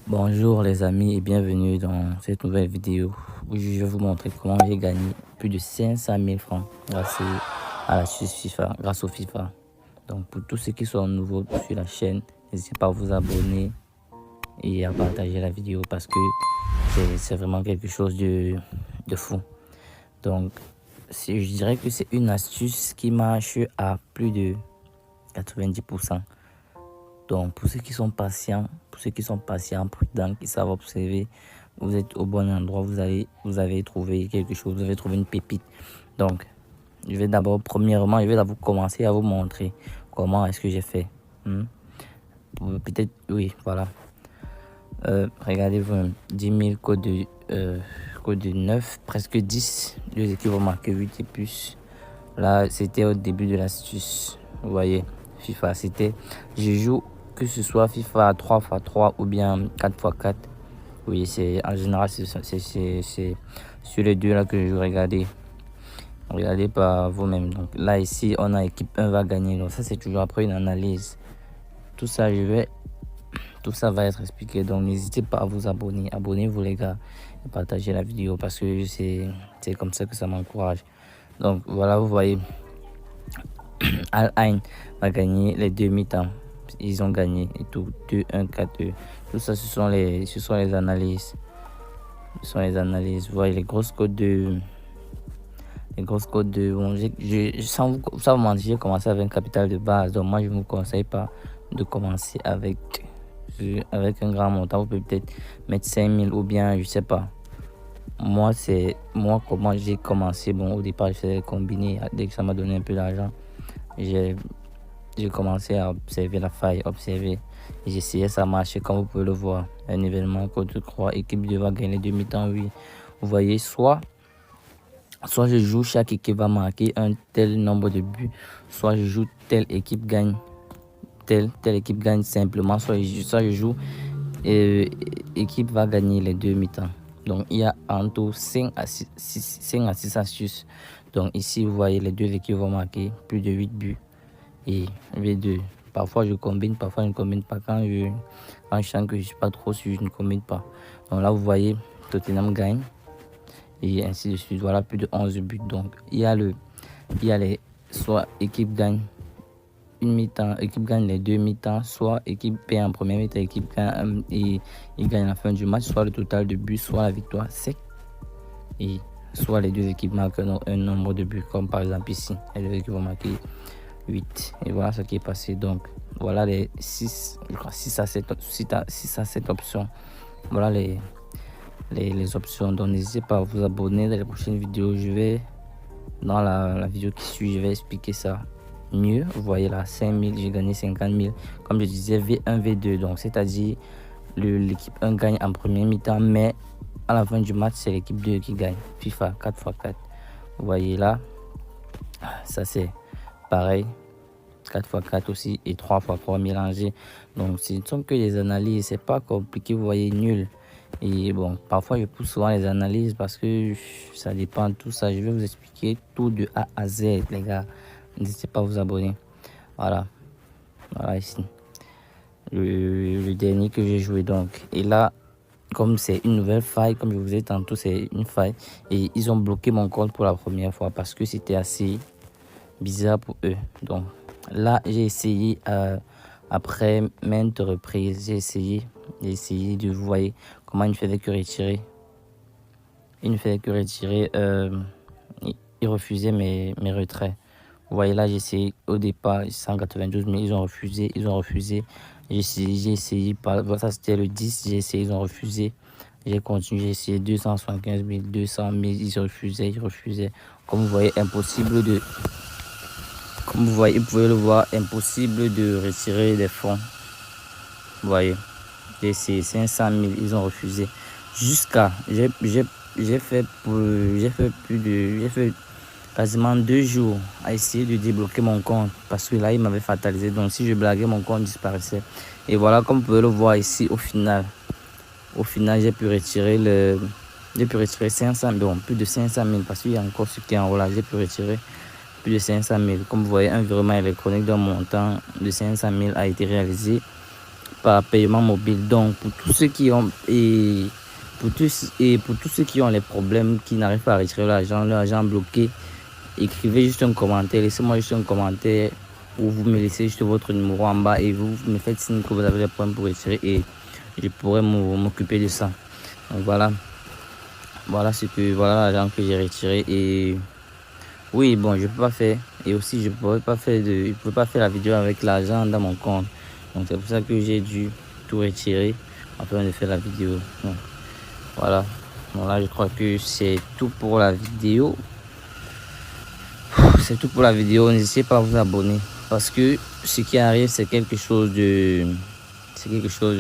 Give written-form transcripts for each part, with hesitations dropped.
Bonjour les amis et bienvenue dans cette nouvelle vidéo où je vais vous montrer comment j'ai gagné plus de 500 000 francs grâce à l'astuce FIFA, grâce au FIFA. Donc pour tous ceux qui sont nouveaux sur la chaîne, n'hésitez pas à vous abonner et à partager la vidéo parce que c'est vraiment quelque chose de fou. Donc je dirais que c'est une astuce qui marche à plus de 90%. Donc, pour ceux qui sont patients, prudents, qui savent observer, vous êtes au bon endroit, vous avez trouvé quelque chose, vous avez trouvé une pépite. Donc, premièrement, je vais d'abord commencer à vous montrer comment est-ce que j'ai fait. Peut-être, oui, voilà. Regardez-vous, 10 000 code de 9, presque 10. Les équipes vont marquer 8 et plus. Là, c'était au début de l'astuce. Vous voyez, FIFA, je joue que ce soit FIFA 3x3 ou bien 4x4. Oui, en général, c'est sur les deux là que je regardais. Regardez par vous-même. Donc là, ici, on a équipe 1 va gagner. Donc ça, c'est toujours après une analyse. Tout ça, tout ça va être expliqué. Donc n'hésitez pas à vous abonner. Abonnez-vous les gars. Et partagez la vidéo parce que c'est comme ça que ça m'encourage. Donc voilà, vous voyez. Al-Ain va gagner les deux mi-temps. Ils ont gagné et tout. 2-1, 4-2. Tout ça, ce sont les analyses. Ce sont les analyses. Vous voyez les grosses codes de. Bon, sans vous mentir, j'ai commencé avec un capital de base. Donc, moi, je ne vous conseille pas de commencer avec un grand montant. Vous pouvez peut-être mettre 5000 ou bien, je sais pas. Moi, comment j'ai commencé. Bon, au départ, je faisais combiner. Dès que ça m'a donné un peu d'argent, j'ai commencé à observer la faille, observer. Et j'essayais, ça marchait comme vous pouvez le voir. Un événement contre 3, équipe devra gagner demi-temps, oui. Vous voyez, soit je joue, chaque équipe va marquer un tel nombre de buts, soit je joue telle équipe gagne, telle équipe gagne simplement, soit je joue équipe va gagner les deux mi-temps. Donc il y a en tout 5 à 6 astuces. Donc ici vous voyez les deux équipes vont marquer plus de 8 buts et V2. Parfois je combine, parfois je ne combine pas. Quand je sens que je ne suis pas trop sûr, je ne combine pas. Donc là vous voyez Tottenham gagne et ainsi de suite. Voilà, plus de 11 buts. Donc il y a les soit équipe gagne une mi-temps, équipe gagne les deux mi-temps, soit équipe perd en première mi-temps, équipe gagne et il gagne à la fin du match, soit le total de buts, soit la victoire sec, et soit les deux équipes marquent un nombre de buts, comme par exemple ici, les deux équipes vont marquer 8. Et voilà ce qui est passé. Donc voilà les 6 à 7 options. Voilà les options. Donc n'hésitez pas à vous abonner. Dans les prochaines vidéos, dans la vidéo qui suit, je vais expliquer ça mieux. Vous voyez là, 5000, j'ai gagné 50 000. Comme je disais, V1, V2. Donc c'est-à-dire l'équipe 1 gagne en première mi-temps, mais à la fin du match, c'est l'équipe 2 qui gagne. FIFA 4x4. Vous voyez là, ça c'est pareil. 4x4 aussi et 3x3 mélangés. Donc ce ne sont que des analyses, c'est pas compliqué, vous voyez, nul. Et bon, parfois je pousse souvent les analyses parce que ça dépend de tout ça. Je vais vous expliquer tout de A à Z, les gars. N'hésitez pas à vous abonner. Voilà, voilà ici le dernier que j'ai joué. Donc et là, comme c'est une nouvelle faille, comme je vous ai dit tantôt, c'est une faille et ils ont bloqué mon compte pour la première fois parce que c'était assez bizarre pour eux. Donc là, j'ai essayé après maintes reprises, j'ai essayé de vous voyez comment il ne faisait que retirer. Il ne faisait que retirer, il refusait mes retraits. Vous voyez là, j'ai essayé au départ 192 000, ils ont refusé. J'ai essayé, ça c'était le 10, j'ai essayé, ils ont refusé. J'ai continué, j'ai essayé 275 000, 200 000, ils refusaient. Comme vous voyez, comme vous voyez, vous pouvez le voir, impossible de retirer des fonds. Vous voyez, j'ai essayé 500 000, ils ont refusé. Jusqu'à, j'ai fait quasiment 2 jours à essayer de débloquer mon compte parce que là il m'avait fatalisé. Donc si je blaguais, mon compte disparaissait. Et voilà, comme vous pouvez le voir ici, au final j'ai pu retirer 500 000, bon, plus de 500 000 parce qu'il y a encore ce qui est en haut là. J'ai pu retirer plus de 500 000. Comme vous voyez, un virement électronique d'un montant de 500 000 a été réalisé par paiement mobile. Donc pour tous ceux qui ont pour tous ceux qui ont les problèmes, qui n'arrivent pas à retirer l'argent bloqué, écrivez juste un commentaire, laissez-moi juste un commentaire où vous me laissez juste votre numéro en bas et vous me faites signe que vous avez des problèmes pour retirer et je pourrais m'occuper de ça. Donc voilà l'argent que j'ai retiré. Et oui, bon, je peux pas faire, et aussi je peux pas faire la vidéo avec l'argent dans mon compte. Donc c'est pour ça que j'ai dû tout retirer afin de faire la vidéo. Donc, voilà. Donc là, je crois que c'est tout pour la vidéo. C'est tout pour la vidéo. N'hésitez pas à vous abonner parce que ce qui arrive, c'est quelque chose de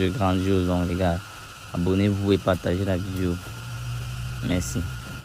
grandiose. Donc les gars, abonnez-vous et partagez la vidéo. Merci.